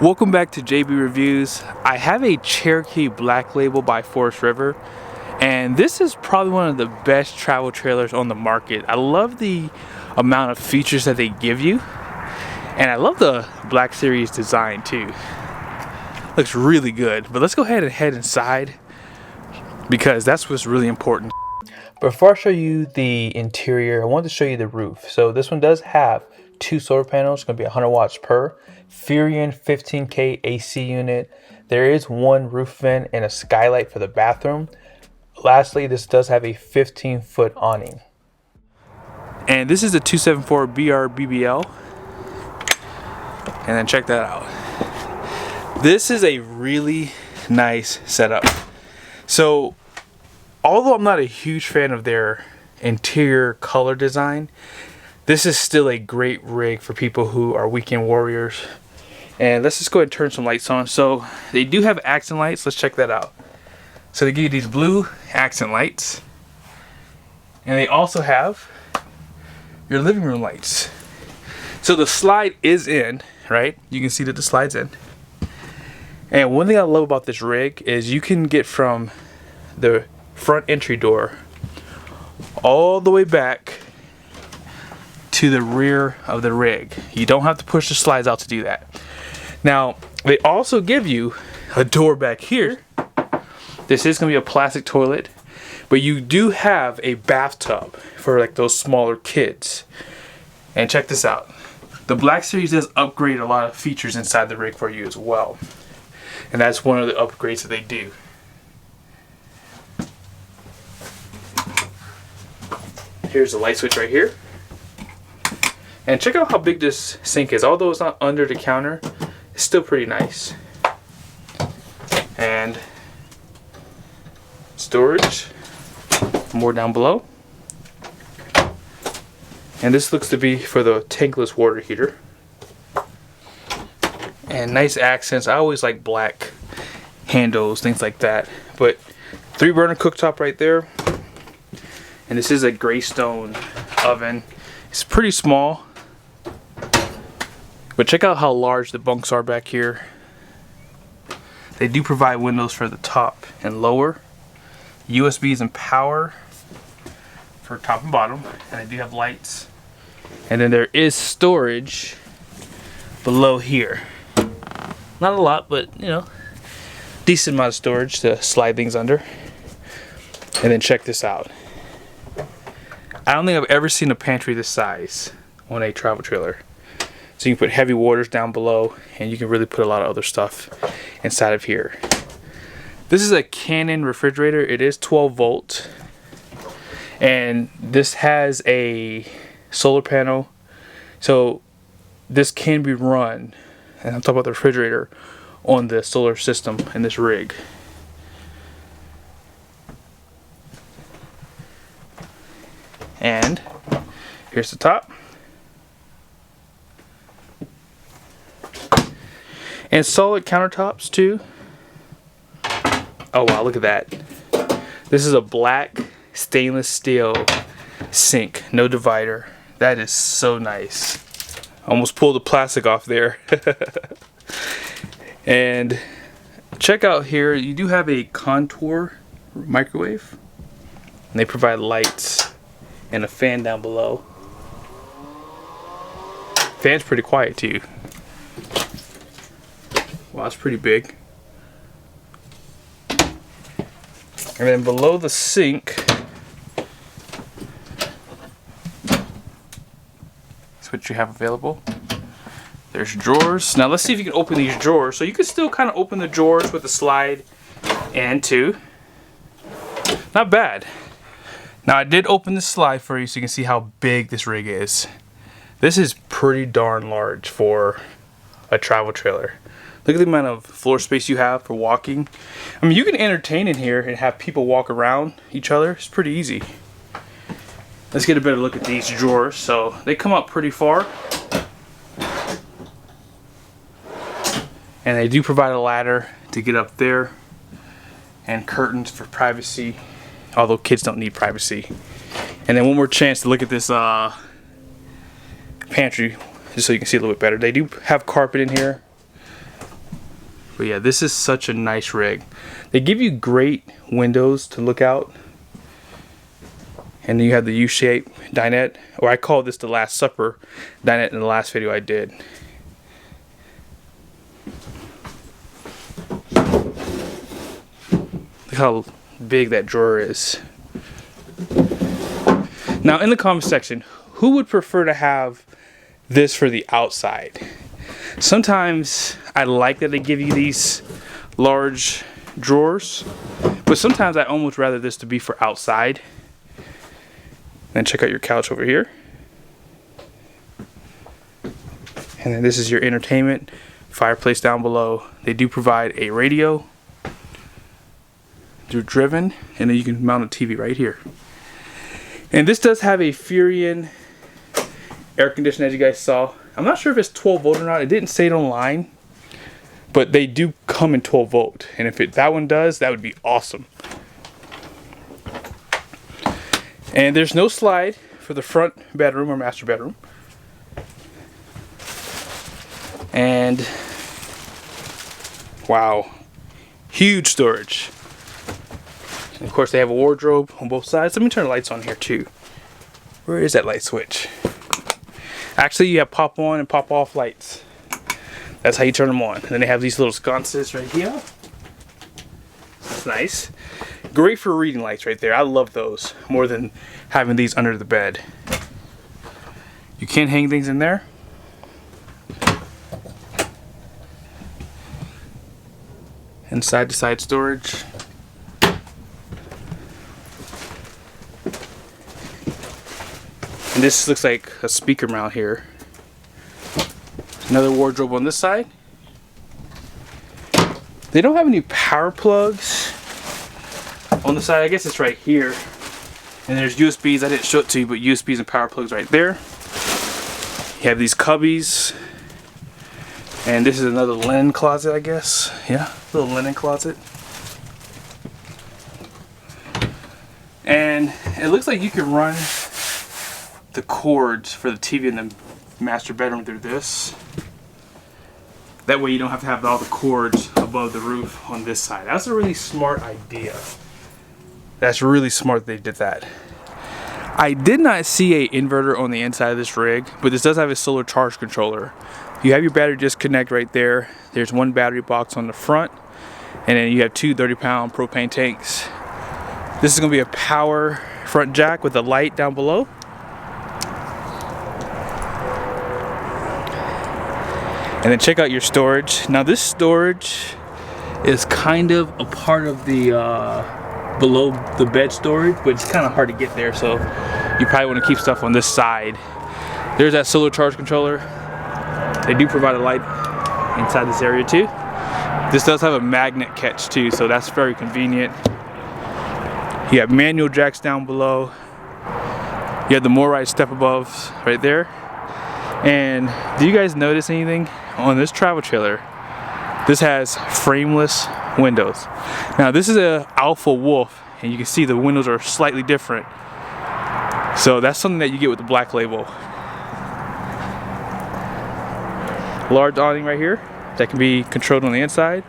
Welcome back to JB Reviews. I have a Cherokee Black Label by Forest River, and this is probably one of the best travel trailers on the market. I love the amount of features that they give you, and I love the Black Series design too. Looks really good, but let's go ahead and head inside because that's what's really important. Before I show you the interior, I wanted to show you the roof. So this one does have two solar panels. It's going to be 100 watts per. Furion 15K AC unit. There is one roof vent and a skylight for the bathroom. Lastly, this does have a 15-foot awning. And this is the 274BR BBL. And then check that out. This is a really nice setup. So, although I'm not a huge fan of their interior color design, this is still a great rig for people who are weekend warriors. And let's just go ahead and turn some lights on. So they do have accent lights. Let's check that out. So they give you these blue accent lights. And they also have your living room lights. So the slide is in, right? You can see that the slide's in. And one thing I love about this rig is you can get from the front entry door all the way back to the rear of the rig. You don't have to push the slides out to do that. Now, they also give you a door back here. This is going to be a plastic toilet, but you do have a bathtub for like those smaller kids. And check this out. The Black Series does upgrade a lot of features inside the rig for you as well. And that's one of the upgrades that they do. Here's the light switch right here. And check out how big this sink is. Although it's not under the counter, it's still pretty nice. And storage, more down below. And this looks to be for the tankless water heater. And nice accents. I always like black handles, things like that. But 3-burner cooktop right there. And this is a gray stone oven. It's pretty small. But check out how large the bunks are back here. They do provide windows for the top and lower. USBs and power for top and bottom. And they do have lights. And then there is storage below here. Not a lot, but you know, decent amount of storage to slide things under. And then check this out. I don't think I've ever seen a pantry this size on a travel trailer. So you can put heavy waters down below, and you can really put a lot of other stuff inside of here. This is a Canon refrigerator. It is 12 volt. And this has a solar panel. So this can be run, and I'm talking about the refrigerator, on the solar system in this rig. And here's the top. And solid countertops too. Oh wow, look at that. This is a black stainless steel sink, no divider. That is so nice. Almost pulled the plastic off there. And check out here, you do have a contour microwave. And they provide lights and a fan down below. Fan's pretty quiet too. Wow, it's pretty big. And then below the sink, that's what you have available. There's drawers. Now let's see if you can open these drawers. So you can still kind of open the drawers with the slide and too. Not bad. Now I did open the slide for you so you can see how big this rig is. This is pretty darn large for a travel trailer. Look at the amount of floor space you have for walking. I mean, you can entertain in here and have people walk around each other. It's pretty easy. Let's get a better look at these drawers. So they come up pretty far. And they do provide a ladder to get up there. And curtains for privacy. Although kids don't need privacy. And then one more chance to look at this pantry, just so you can see a little bit better. They do have carpet in here. But yeah, this is such a nice rig. They give you great windows to look out. And then you have the U-shape dinette, or I call this the Last Supper dinette in the last video I did. Look how big that drawer is. Now in the comment section, who would prefer to have this for the outside? Sometimes I like that they give you these large drawers, but sometimes I almost rather this to be for outside. Then check out your couch over here. And then this is your entertainment fireplace down below. They do provide a radio through driven, and then you can mount a TV right here. And this does have a Furrion air conditioner, as you guys saw. I'm not sure if it's 12 volt or not. It didn't say it online, but they do come in 12 volt. And if that one does, that would be awesome. And there's no slide for the front bedroom or master bedroom. And wow, huge storage. And of course they have a wardrobe on both sides. Let me turn the lights on here too. Where is that light switch? Actually, you have pop on and pop off lights. That's how you turn them on. And then they have these little sconces right here. That's nice. Great for reading lights right there. I love those more than having these under the bed. You can't hang things in there. And side to side storage. And this looks like a speaker mount here. Another wardrobe on this side. They don't have any power plugs on the side. I guess it's right here. And there's USBs. I didn't show it to you, but USBs and power plugs right there. You have these cubbies. And this is another linen closet, I guess. Yeah, little linen closet. And it looks like you can run the cords for the TV in the master bedroom through this. That way you don't have to have all the cords above the roof on this side. That's a really smart idea. That's really smart they did that. I did not see an inverter on the inside of this rig, but this does have a solar charge controller. You have your battery disconnect right there. There's one battery box on the front, and then you have two 30-pound propane tanks. This is going to be a power front jack with a light down below. And then check out your storage. Now this storage is kind of a part of the below the bed storage, but it's kind of hard to get there, so you probably want to keep stuff on this side. There's that solar charge controller. They do provide a light inside this area too. This does have a magnet catch too, so that's very convenient. You have manual jacks down below. You have the MORRITE step above right there. And do you guys notice anything on this travel trailer? This has frameless windows. Now this is a Alpha Wolf, and you can see the windows are slightly different. So that's something that you get with the black label. Large awning right here that can be controlled on the inside,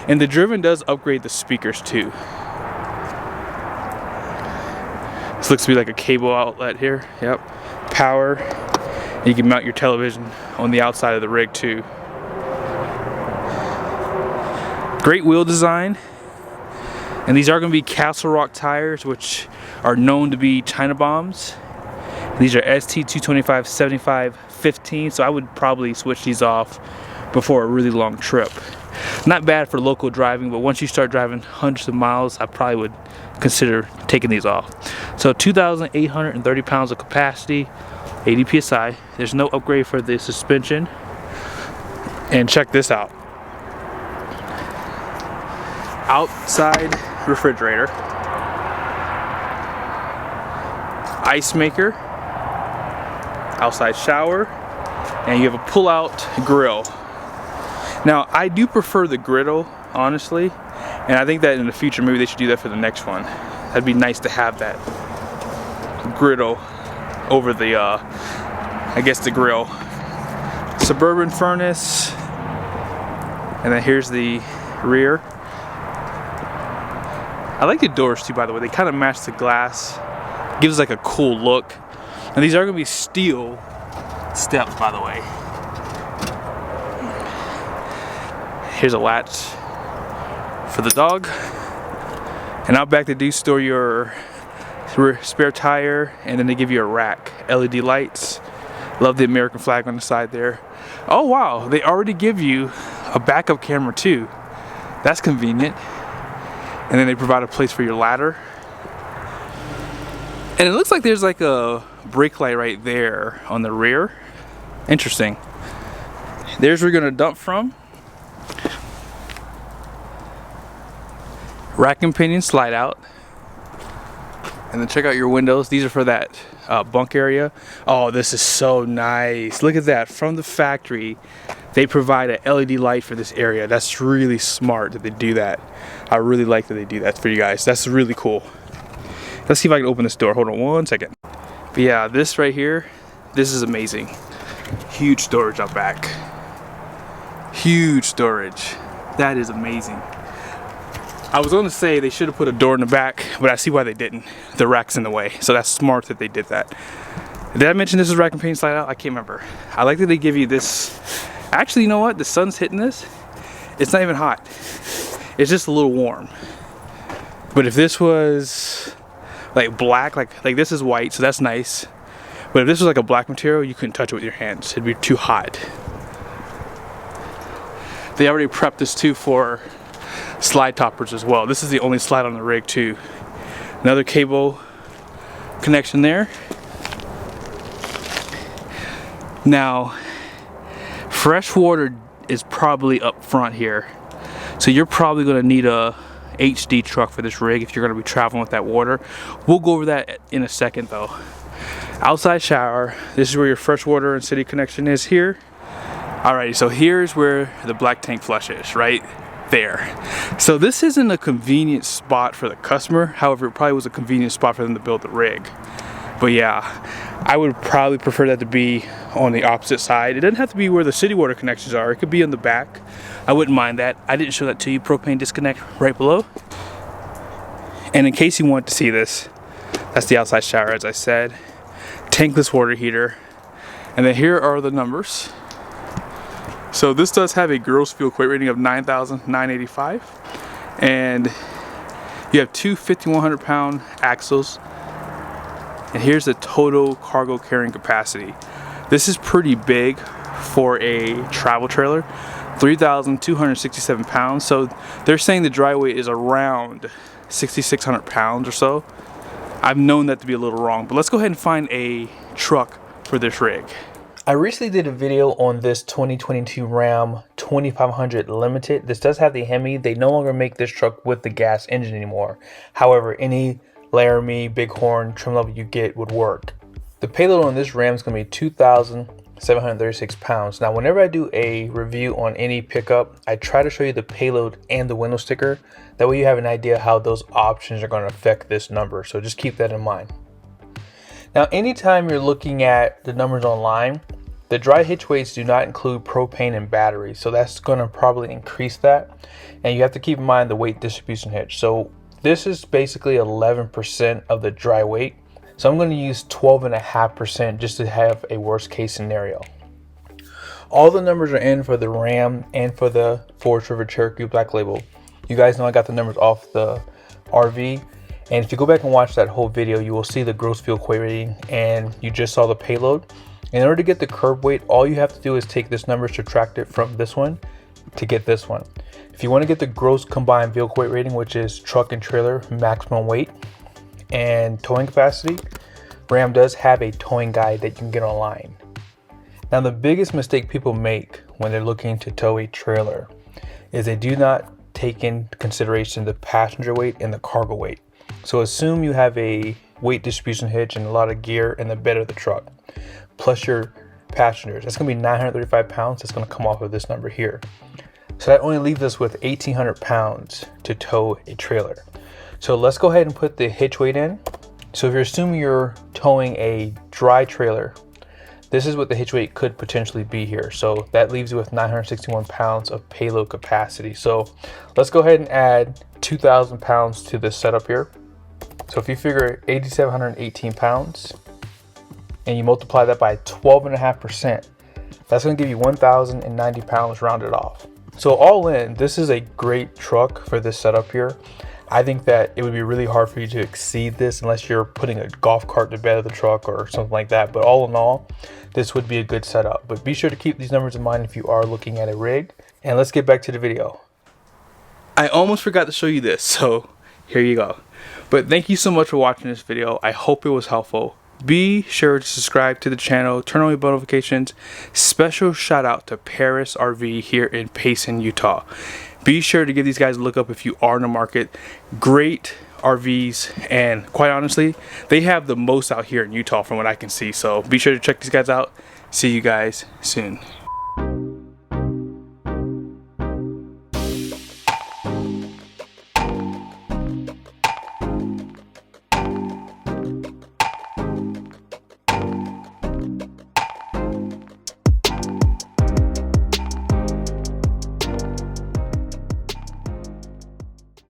and the driven does upgrade the speakers too. This looks to be like a cable outlet here. Yep, power. And you can mount your television on the outside of the rig too. Great wheel design, and these are going to be Castle Rock tires, which are known to be China bombs. These are ST 225 75 15, so I would probably switch these off before a really long trip. Not bad for local driving, but once you start driving hundreds of miles, I probably would consider taking these off. So 2,830 pounds of capacity, 80 psi. There's no upgrade for the suspension. And check this out. Outside refrigerator, ice maker, outside shower, and you have a pull-out grill. Now I do prefer the griddle, honestly, and I think that in the future maybe they should do that for the next one. That'd be nice to have that griddle over the I guess the grill. Suburban furnace, And then here's the rear. I like the doors too, by the way. They kind of match the glass. Gives like a cool look. And these are gonna be steel steps, by the way. Here's a latch for the dog. And out back they do store your spare tire, and then they give you a rack, LED lights. Love the American flag on the side there. Oh wow, they already give you a backup camera too. That's convenient. And then they provide a place for your ladder. And it looks like there's like a brake light right there on the rear. Interesting. There's where you're gonna dump from. Rack and pinion slide out. And then check out your windows. These are for that bunk area. Oh, this is so nice. Look at that. From the factory, they provide an LED light for this area. That's really smart that they do that. I really like that they do that for you guys. That's really cool. Let's see if I can open this door. Hold on one second. But yeah, this right here, this is amazing. Huge storage out back. Huge storage. That is amazing. I was going to say they should have put a door in the back, but I see why they didn't. The rack's in the way, so that's smart that they did that. Did I mention this is rack and pinion slide out? I can't remember. I like that they give you this. Actually, you know what? The sun's hitting this. It's not even hot. It's just a little warm. But if this was like black, like this is white, so that's nice. But if this was like a black material, you couldn't touch it with your hands. It'd be too hot. They already prepped this too for slide toppers as well. This is the only slide on the rig too. Another cable connection there. Now, fresh water is probably up front here. So you're probably gonna need a HD truck for this rig if you're gonna be traveling with that water. We'll go over that in a second though. Outside shower. This is where your fresh water and city connection is here. Alrighty, so here's where the black tank flush is, right there. So this isn't a convenient spot for the customer. However, it probably was a convenient spot for them to build the rig. But yeah, I would probably prefer that to be on the opposite side. It doesn't have to be where the city water connections are. It could be on the back. I wouldn't mind that. I didn't show that to you. Propane disconnect right below. And in case you want to see this, that's the outside shower, as I said. Tankless water heater. And then here are the numbers. So this does have a gross fuel weight rating of 9,985. And you have two 5,100 pound axles. And here's the total cargo carrying capacity. This is pretty big for a travel trailer, 3,267 pounds. So they're saying the dry weight is around 6,600 pounds or so. I've known that to be a little wrong, but let's go ahead and find a truck for this rig. I recently did a video on this 2022 Ram 2500 Limited. This does have the Hemi. They no longer make this truck with the gas engine anymore. However, any Laramie, Bighorn trim level you get would work. The payload on this Ram is going to be 2,736 pounds. Now, whenever I do a review on any pickup, I try to show you the payload and the window sticker. That way you have an idea how those options are going to affect this number. So just keep that in mind. Now, anytime you're looking at the numbers online, the dry hitch weights do not include propane and battery. So that's going to probably increase that. And you have to keep in mind the weight distribution hitch. So this is basically 11% of the dry weight. So I'm going to use 12.5% just to have a worst case scenario. All the numbers are in for the Ram and for the Forest River Cherokee Black Label. You guys know I got the numbers off the RV. And if you go back and watch that whole video, you will see the gross fuel weight rating and you just saw the payload. In order to get the curb weight, all you have to do is take this number, subtract it from this one to get this one. If you want to get the gross combined vehicle weight rating, which is truck and trailer maximum weight and towing capacity, Ram does have a towing guide that you can get online. Now, the biggest mistake people make when they're looking to tow a trailer is they do not take into consideration the passenger weight and the cargo weight. So assume you have a weight distribution hitch and a lot of gear in the bed of the truck, plus your passengers. That's going to be 935 pounds. That's going to come off of this number here. So that only leaves us with 1,800 pounds to tow a trailer. So let's go ahead and put the hitch weight in. So if you're assuming you're towing a dry trailer, this is what the hitch weight could potentially be here. So that leaves you with 961 pounds of payload capacity. So let's go ahead and add 2,000 pounds to this setup here. So if you figure 8,718 pounds and you multiply that by 12.5%, that's going to give you 1,090 pounds rounded off. So all in, this is a great truck for this setup here. I think that it would be really hard for you to exceed this unless you're putting a golf cart to the bed of the truck or something like that. But all in all, this would be a good setup. But be sure to keep these numbers in mind if you are looking at a rig. And let's get back to the video. I almost forgot to show you this, so here you go. But thank you so much for watching this video. I hope it was helpful. Be sure to subscribe to the channel, turn on your bell notifications. Special shout out to Parris RV here in Payson, Utah. Be sure to give these guys a look up if you are in the market. Great RVs, and quite honestly, they have the most out here in Utah from what I can see. So be sure to check these guys out. See you guys soon.